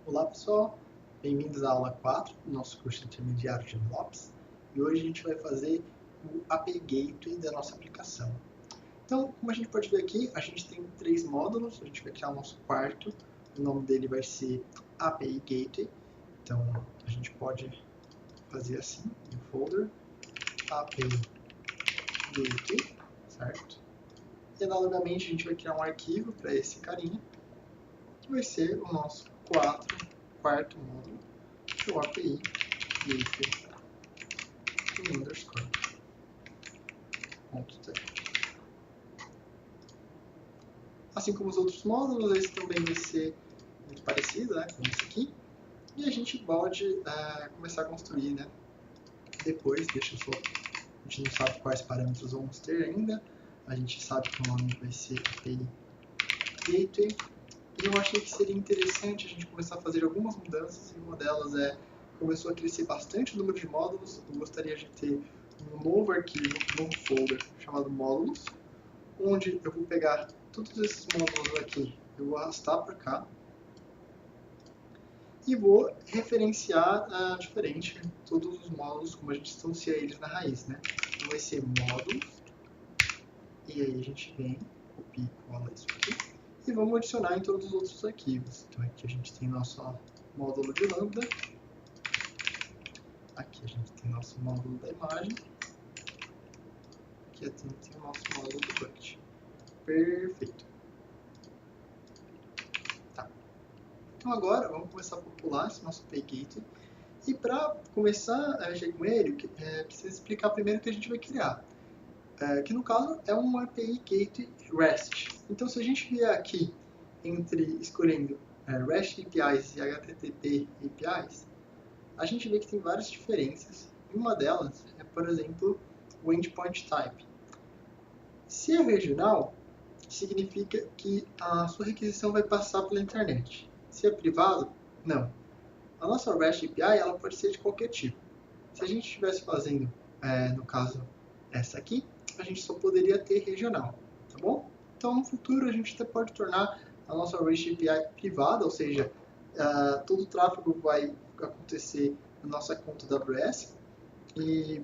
Olá pessoal, bem-vindos à aula 4 do nosso curso intermediário de MLOps e hoje a gente vai fazer o API Gateway da nossa aplicação. Então, como a gente pode ver aqui, a gente tem 3 módulos, a gente vai criar o nosso quarto, o nome dele vai ser API Gateway, então a gente pode fazer assim, no folder, API Gateway, certo? E analogamente a gente vai criar um arquivo para esse carinha, que vai ser o nosso quarto módulo, que é o API Gateway _. Assim como os outros módulos, esse também vai ser muito parecido, né, com esse aqui. E a gente pode começar a construir, né, depois, a gente não sabe quais parâmetros vamos ter ainda. A gente sabe que o nome vai ser API Gateway. E eu achei que seria interessante a gente começar a fazer algumas mudanças, e uma delas começou a crescer bastante o número de módulos. Eu gostaria de ter um novo arquivo, um novo folder chamado módulos, onde eu vou pegar todos esses módulos aqui, eu vou arrastar para cá e vou referenciar diferente todos os módulos, como a gente instancia eles na raiz, né? Então vai ser módulos, e aí a gente vem, copia e cola isso aqui, e vamos adicionar em todos os outros arquivos. Então aqui a gente tem nosso módulo de lambda, aqui a gente tem nosso módulo da imagem, aqui tem o nosso módulo do bucket. Perfeito. Tá. Então agora vamos começar a popular esse nosso API Gateway. E para começar a mexer com ele, precisa explicar primeiro o que a gente vai criar. Que no caso é um API Gateway REST. Então se a gente vier aqui escolhendo REST APIs e HTTP APIs, a gente vê que tem várias diferenças. E uma delas é, por exemplo, o Endpoint Type. Se é regional, significa que a sua requisição vai passar pela internet. Se é privado, não. A nossa REST API ela pode ser de qualquer tipo. Se a gente estivesse fazendo, no caso, essa aqui, a gente só poderia ter regional, tá bom? Então, no futuro, a gente até pode tornar a nossa REST API privada, ou seja, todo o tráfego vai acontecer na nossa conta AWS e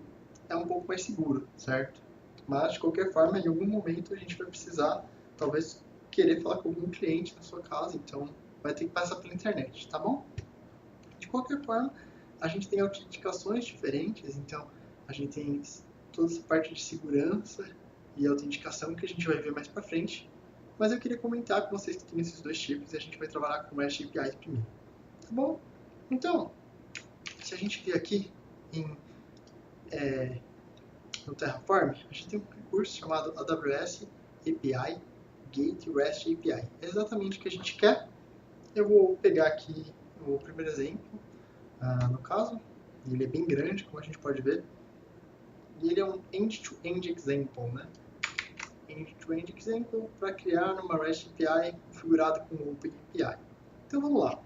é um pouco mais seguro, certo? Mas, de qualquer forma, em algum momento a gente vai precisar, talvez, querer falar com algum cliente na sua casa, então vai ter que passar pela internet, tá bom? De qualquer forma, a gente tem autenticações diferentes, então a gente tem toda essa parte de segurança e autenticação que a gente vai ver mais para frente, mas eu queria comentar com vocês que tem esses dois tipos e a gente vai trabalhar com REST APIs primeiro, tá bom? Então, se a gente vir aqui no Terraform, a gente tem um recurso chamado AWS API Gate REST API. É exatamente o que a gente quer. Eu vou pegar aqui o primeiro exemplo, no caso, ele é bem grande, como a gente pode ver, e ele é um end-to-end example, né? End-to-end example para criar uma REST API configurada com o Open API. Então vamos lá,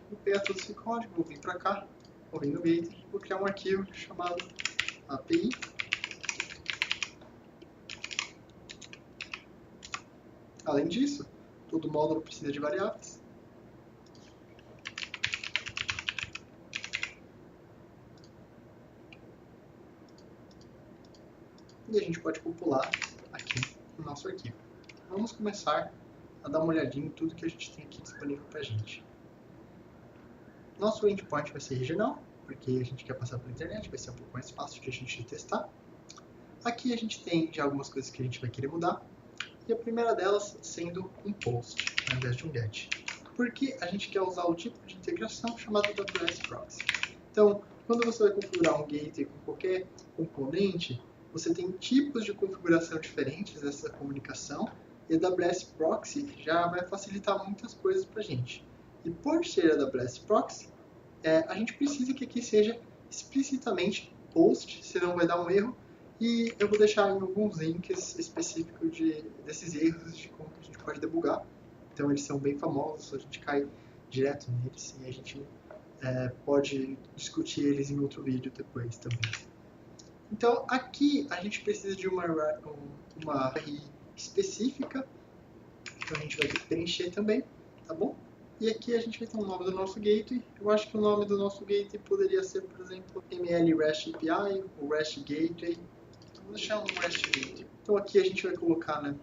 vou pegar todo esse código, vou vir para cá, vou vir no Gateway, vou criar um arquivo chamado API. Além disso, todo módulo precisa de variáveis. E a gente pode popular aqui no nosso arquivo. Vamos começar a dar uma olhadinha em tudo que a gente tem aqui disponível para a gente. Nosso endpoint vai ser regional, porque a gente quer passar pela internet, vai ser um pouco mais fácil de a gente testar. Aqui a gente tem já algumas coisas que a gente vai querer mudar, e a primeira delas sendo um post, ao invés de um get. Porque a gente quer usar o tipo de integração chamado AWS Proxy. Então, quando você vai configurar um gateway com qualquer componente, você tem tipos de configuração diferentes dessa comunicação, e a AWS Proxy já vai facilitar muitas coisas para a gente. E por ser a AWS Proxy, a gente precisa que aqui seja explicitamente post, senão vai dar um erro, e eu vou deixar em alguns links específicos desses erros, de como que a gente pode debugar. Então eles são bem famosos, a gente cai direto neles e a gente pode discutir eles em outro vídeo depois também. Então aqui a gente precisa de uma API específica, então a gente vai ter que preencher também, tá bom? E aqui a gente vai ter um nome do nosso gateway. Eu acho que o nome do nosso gateway poderia ser, por exemplo, ML REST API ou REST Gateway. Então, vou deixar um REST Gateway. Então aqui a gente vai colocar, né,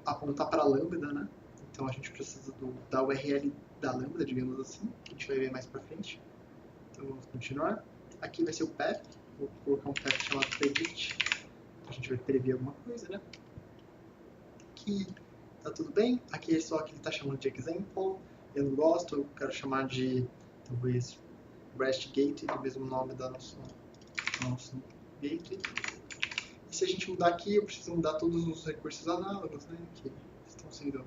apontar para a Lambda, né? Então a gente precisa da URL da Lambda, digamos assim, que a gente vai ver mais para frente. Então vamos continuar. Aqui vai ser o path. Vou colocar um path chamado predict. A gente vai prever alguma coisa, né? Aqui tá tudo bem. Aqui é só que ele está chamando de example. Eu não gosto, eu quero chamar de talvez REST Gateway, do mesmo nome da nosso gateway. E se a gente mudar aqui, eu preciso mudar todos os recursos análogos, né, que estão sendo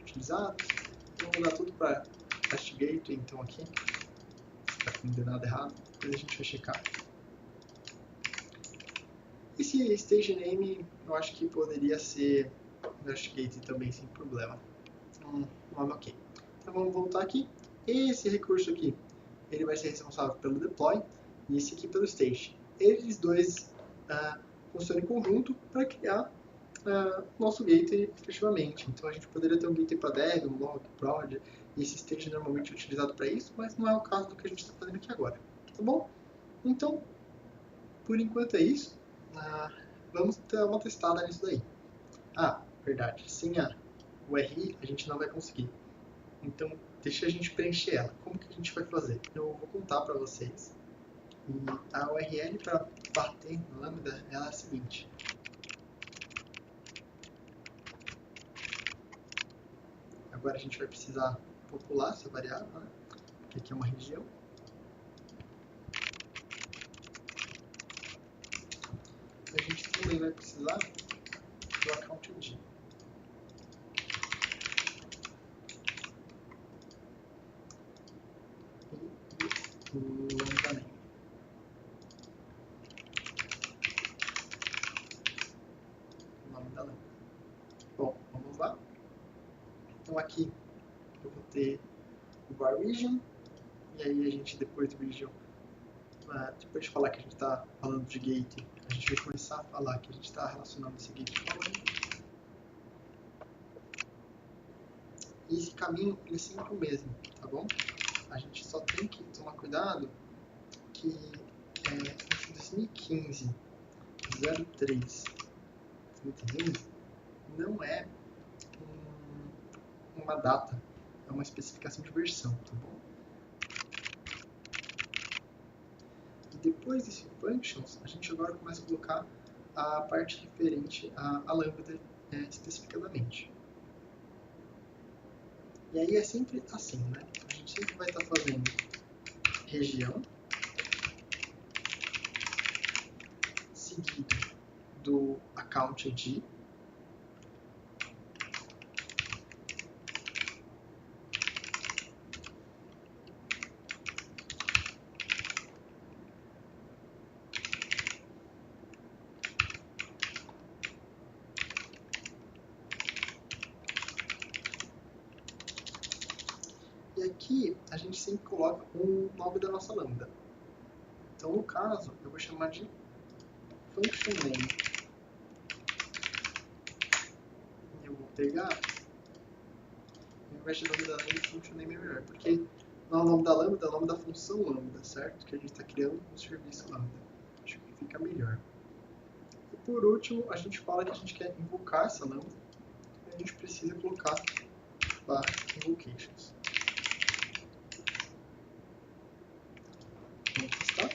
utilizados. Então, vou mudar tudo para REST Gateway, então aqui, para não der nada errado. Depois a gente vai checar. Esse stage name, eu acho que poderia ser REST Gateway também, sem problema. Nome ok. Então vamos voltar aqui. Esse recurso aqui, ele vai ser responsável pelo deploy e esse aqui pelo stage. Eles dois funcionam em conjunto para criar nosso gateway efetivamente. Então a gente poderia ter um gateway para dev, um log, prod, e esse stage normalmente é utilizado para isso, mas não é o caso do que a gente está fazendo aqui agora. Tá bom? Então, por enquanto é isso. Vamos dar uma testada nisso daí. Verdade, sem a URI a gente não vai conseguir. Então, deixa a gente preencher ela. Como que a gente vai fazer? Eu vou contar para vocês. E a URL para bater no Lambda ela é a seguinte. Agora a gente vai precisar popular essa variável, né? Porque aqui é uma região. A gente também vai precisar do account ID. E o lambda name. O nome da lambda. Bom, vamos lá. Então aqui eu vou ter o var region. E aí a gente, depois do region, depois de falar que a gente está falando de gate, a gente vai começar a falar que a gente está relacionando esse gate com a lambda. E esse caminho ele é sempre o mesmo, tá bom? A gente só tem que tomar cuidado que esse 2015 03 2015 não é uma data, é uma especificação de versão, tá bom? E depois desse functions, a gente agora começa a colocar a parte referente à lambda especificadamente. E aí é sempre assim, né? A gente sempre vai estar fazendo região, seguido do account ID, e aqui a gente sempre coloca o nome da nossa lambda. Então, no caso, eu vou chamar de function name. E eu vou pegar, ao invés de lambda name, function name é melhor, porque não é o nome da lambda, é o nome da função lambda, certo? Que a gente está criando no serviço lambda. Acho que fica melhor. E por último, a gente fala que a gente quer invocar essa lambda, e a gente precisa colocar barra invocations. Vamos testar.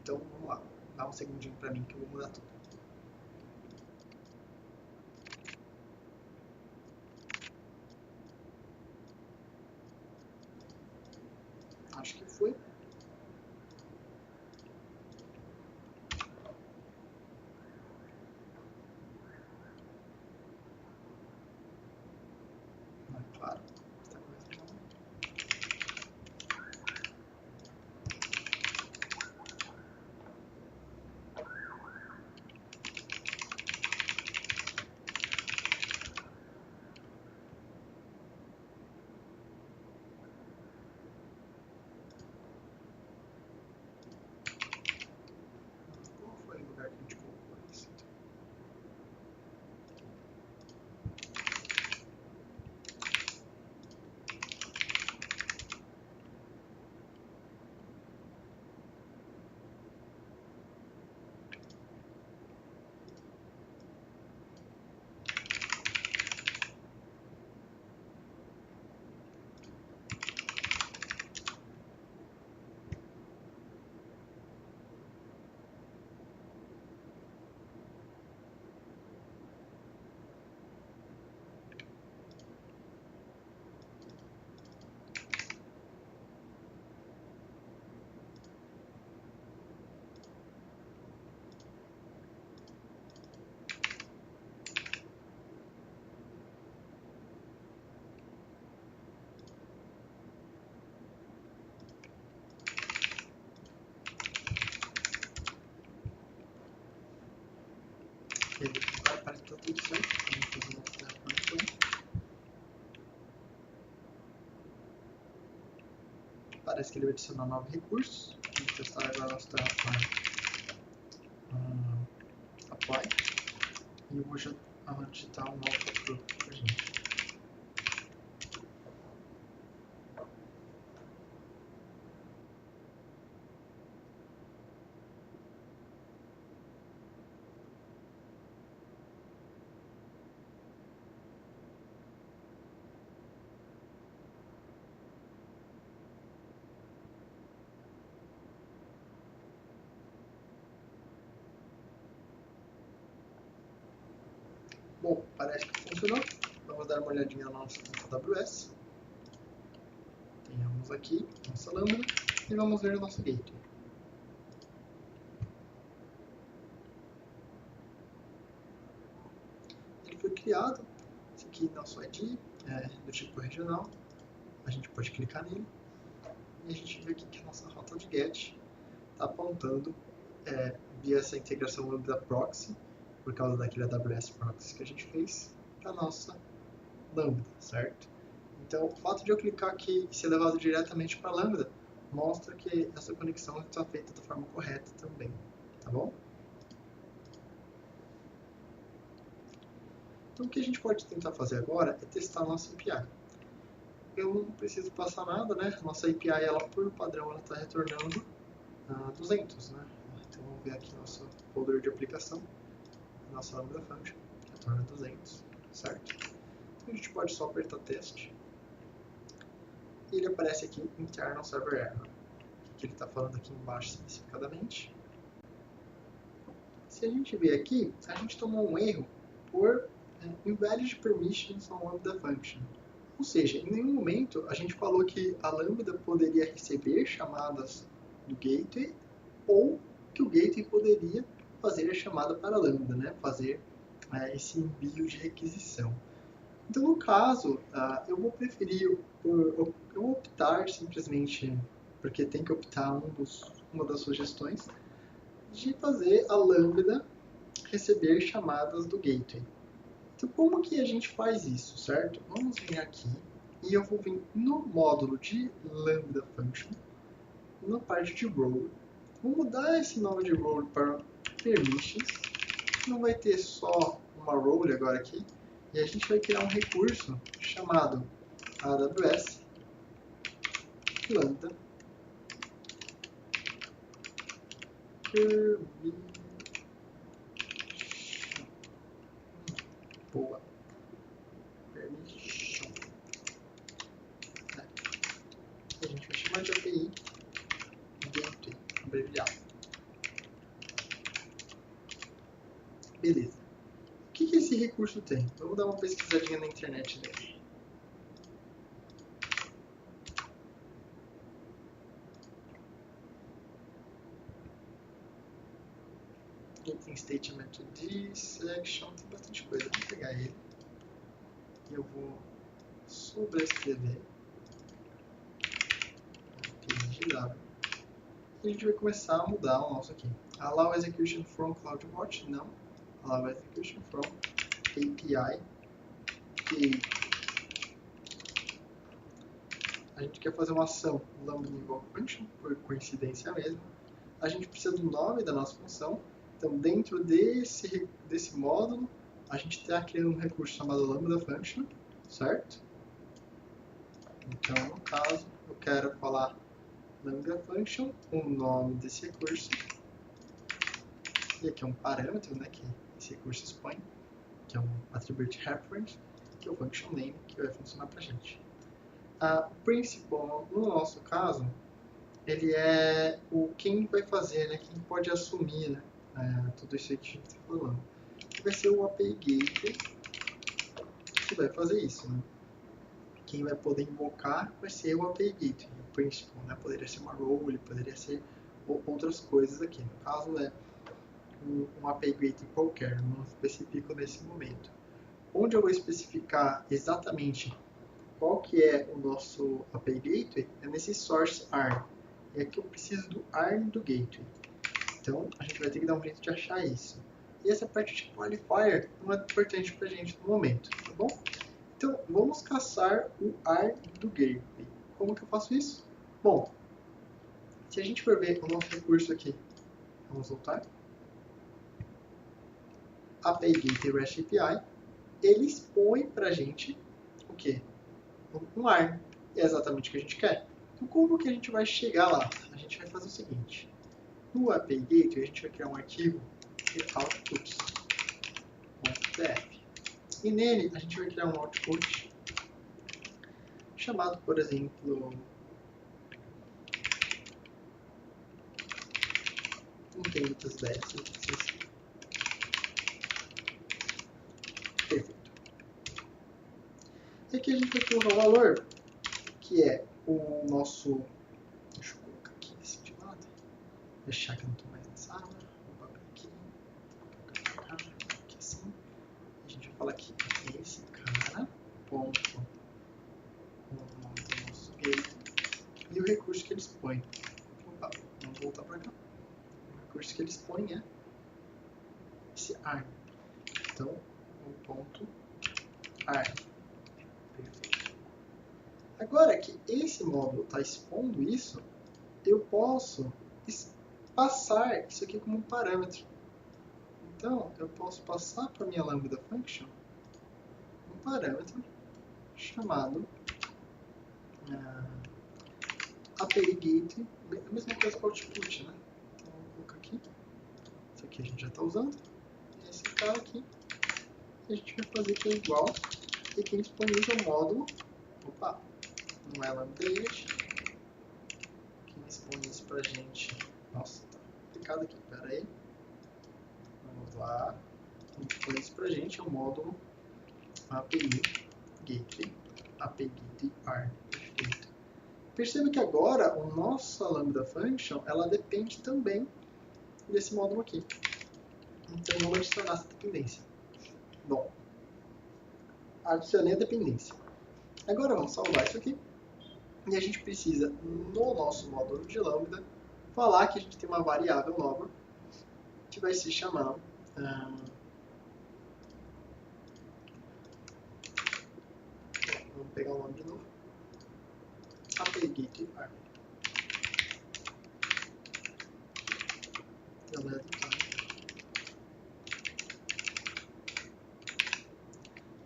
Então, vamos lá. Dá um segundinho para mim que eu vou mudar tudo. Acho que foi. Ele agora parece que está tudo certo. Vamos fazer uma então. Parece que ele vai adicionar novos recursos. Vamos testar agora nosso Terraform Apply. E eu vou digitar um novo para a gente. Bom, parece que funcionou. Vamos dar uma olhadinha na nossa AWS. Temos aqui nossa lâmpada e vamos ver o nosso gateway. Ele foi criado. Esse aqui é nosso ID, do tipo regional. A gente pode clicar nele e a gente vê aqui que a nossa rota de GET está apontando via essa integração Lambda Proxy, por causa daquele AWS Proxy que a gente fez, para a nossa Lambda, certo? Então, o fato de eu clicar aqui e ser levado diretamente para a Lambda mostra que essa conexão está feita da forma correta também, tá bom? Então, o que a gente pode tentar fazer agora é testar a nossa API. Eu não preciso passar nada, né? A nossa API, ela, por padrão, ela está retornando 200, né? Então, vamos ver aqui nosso folder de aplicação, nossa Lambda Function, retorna 200, certo? Então, a gente pode só apertar teste e ele aparece aqui internal server error. O que ele está falando aqui embaixo especificadamente? Se a gente ver aqui, a gente tomou um erro por invalid permissions on Lambda Function. Ou seja, em nenhum momento a gente falou que a Lambda poderia receber chamadas do gateway ou que o gateway poderia fazer a chamada para a Lambda, né? Fazer esse envio de requisição. Então, no caso, eu vou preferir, eu vou optar simplesmente, porque tem que optar uma das sugestões, de fazer a Lambda receber chamadas do gateway. Então, como que a gente faz isso, certo? Vamos vir aqui e eu vou vir no módulo de Lambda Function, na parte de Role. Vou mudar esse nome de Role para Permissions. Não vai ter só uma Role agora aqui. E a gente vai criar um recurso chamado AWS Lambda Permission. Boa. Permission. A gente vai chamar de API Gateway, abreviado. Beleza. O que esse recurso tem? Vamos dar uma pesquisadinha na internet dele. Tem statement de section, tem bastante coisa. Vou pegar ele e eu vou sobrescrever PNGW. E a gente vai começar a mudar o nosso aqui. Allow execution from CloudWatch, não. Allow execution from API Key. A gente quer fazer uma ação Lambda Invoke Function, por coincidência mesmo. A gente precisa do nome da nossa função. Então, dentro desse módulo, a gente está criando um recurso chamado Lambda Function, certo? Então, no caso, eu quero falar Lambda Function, o nome desse recurso. E aqui é um parâmetro, né, que esse recurso expõe, que é um attribute reference, que é o function name, que vai funcionar para a gente. A principal, no nosso caso, ele é quem vai fazer, né, quem pode assumir, né, tudo isso aí que a gente está falando. Que vai ser o API Gateway que vai fazer isso, né? Quem vai poder invocar vai ser o API Gateway, o principal, né? Poderia ser uma role, poderia ser outras coisas aqui. No caso é um API Gateway qualquer, não especifico nesse momento. Onde eu vou especificar exatamente qual que é o nosso API Gateway é nesse source ARM. É que eu preciso do ARM do Gateway. Então, a gente vai ter que dar um jeito de achar isso. E essa parte de qualifier não é importante para a gente no momento, tá bom? Então, vamos caçar o AR do gateway. Como que eu faço isso? Bom, se a gente for ver o nosso recurso aqui, vamos voltar. API Gateway REST API, ele expõe para a gente o quê? Um AR. É exatamente o que a gente quer. Então, como que a gente vai chegar lá? A gente vai fazer o seguinte. No API Gateway, a gente vai criar um arquivo outputs.pf. E nele, a gente vai criar um output chamado, por exemplo, não tem muitas ideias. Perfeito. E aqui a gente vai colocar um valor que é o nosso... Deixa eu colocar aqui esse de lado. Deixar que eu não estou mais nessa aba. Vou abrir aqui. Aqui assim. A gente vai falar aqui esse cara, ponto, o nome do nosso gate e o recurso que eles põem. Opa, vamos voltar para cá. O recurso que eles põem é esse ARM. Então, o ponto ARM. Perfeito. Agora que esse módulo está expondo isso, eu posso passar isso aqui como um parâmetro. Então, eu posso passar para a minha Lambda Function um parâmetro chamado API Gateway, a mesma coisa que o output, né? Então, vou colocar aqui. Esse aqui a gente já está usando. E esse cara aqui, a gente vai fazer que é igual. E quem disponibiliza o módulo, opa, não é Lambda-Image. Quem expõe isso pra gente, nossa, tá complicado aqui, pera aí. Vamos lá. Quem expõe isso pra gente é o módulo API Gateway, API Gateway ARM. Perfeito. Perceba que agora a nossa Lambda Function, ela depende também desse módulo aqui. Então, vamos adicionar essa dependência. Bom, adicionei a dependência. Agora, vamos salvar isso aqui. E a gente precisa, no nosso módulo de Lambda, falar que a gente tem uma variável nova que vai se chamar... vamos pegar o nome de novo. API Gateway ARM.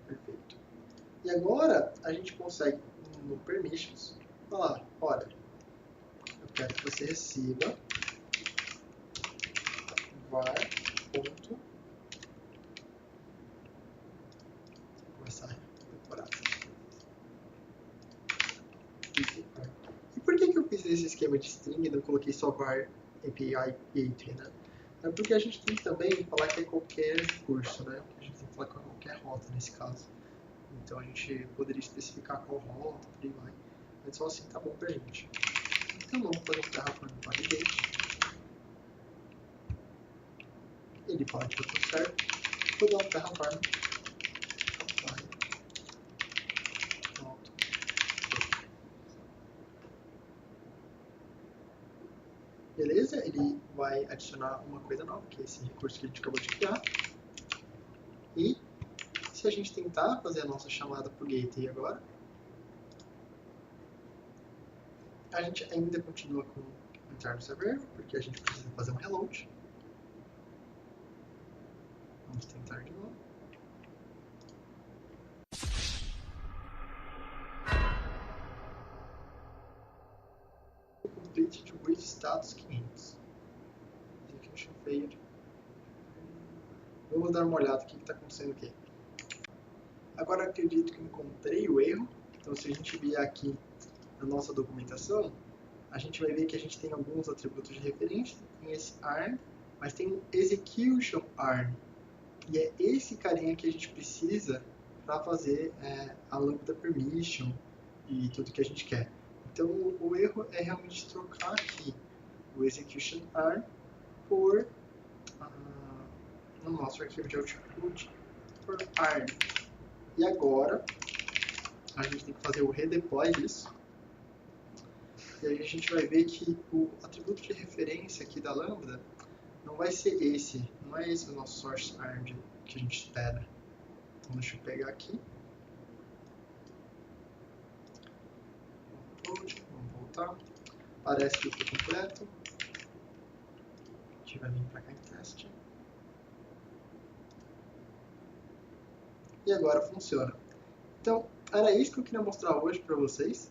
Perfeito. E agora a gente consegue, no Permissions, falar, olha, eu quero que você receba var ponto, vou começar a decorar. E por que eu fiz esse esquema de string e não coloquei só var API Gateway, né? É porque a gente tem que também falar que é qualquer recurso, né? A gente tem que falar que é qualquer rota nesse caso. Então a gente poderia especificar qual rota, por aí vai. Mas só assim tá bom pra gente. Então vamos fazer um Terraform Validate. Ele fala que tá tudo certo. Vou dar um Terraform. Pronto. Beleza? Ele vai adicionar uma coisa nova, que é esse recurso que a gente acabou de criar. E se a gente tentar fazer a nossa chamada para o gateway agora, a gente ainda continua com o entrar no server, porque a gente precisa fazer um reload. Vamos tentar de novo. Complete with status 500. Execution failed. Vamos dar uma olhada no que está acontecendo aqui. Agora acredito que encontrei o erro. Então se a gente vier aqui na nossa documentação, a gente vai ver que a gente tem alguns atributos de referência. Tem esse ARM, mas tem um execution ARM. E é esse carinha que a gente precisa para fazer a lambda permission e tudo que a gente quer. Então o erro é realmente trocar aqui o execution ARM por no nosso arquivo de output por ARM. E agora a gente tem que fazer o redeploy disso. E aí a gente vai ver que o atributo de referência aqui da lambda não vai ser esse não é esse o nosso source iron que a gente espera. Então deixa eu pegar aqui. Upload, vamos voltar. Parece que foi completo. A gente vai vir para cá em teste. E agora funciona. Então, era isso que eu queria mostrar hoje para vocês.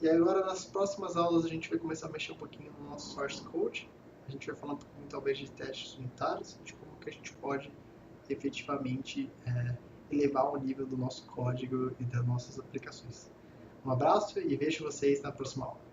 E agora, nas próximas aulas, a gente vai começar a mexer um pouquinho no nosso source code. A gente vai falar um pouquinho, talvez, de testes unitários, de como que a gente pode efetivamente elevar o nível do nosso código e das nossas aplicações. Um abraço e vejo vocês na próxima aula.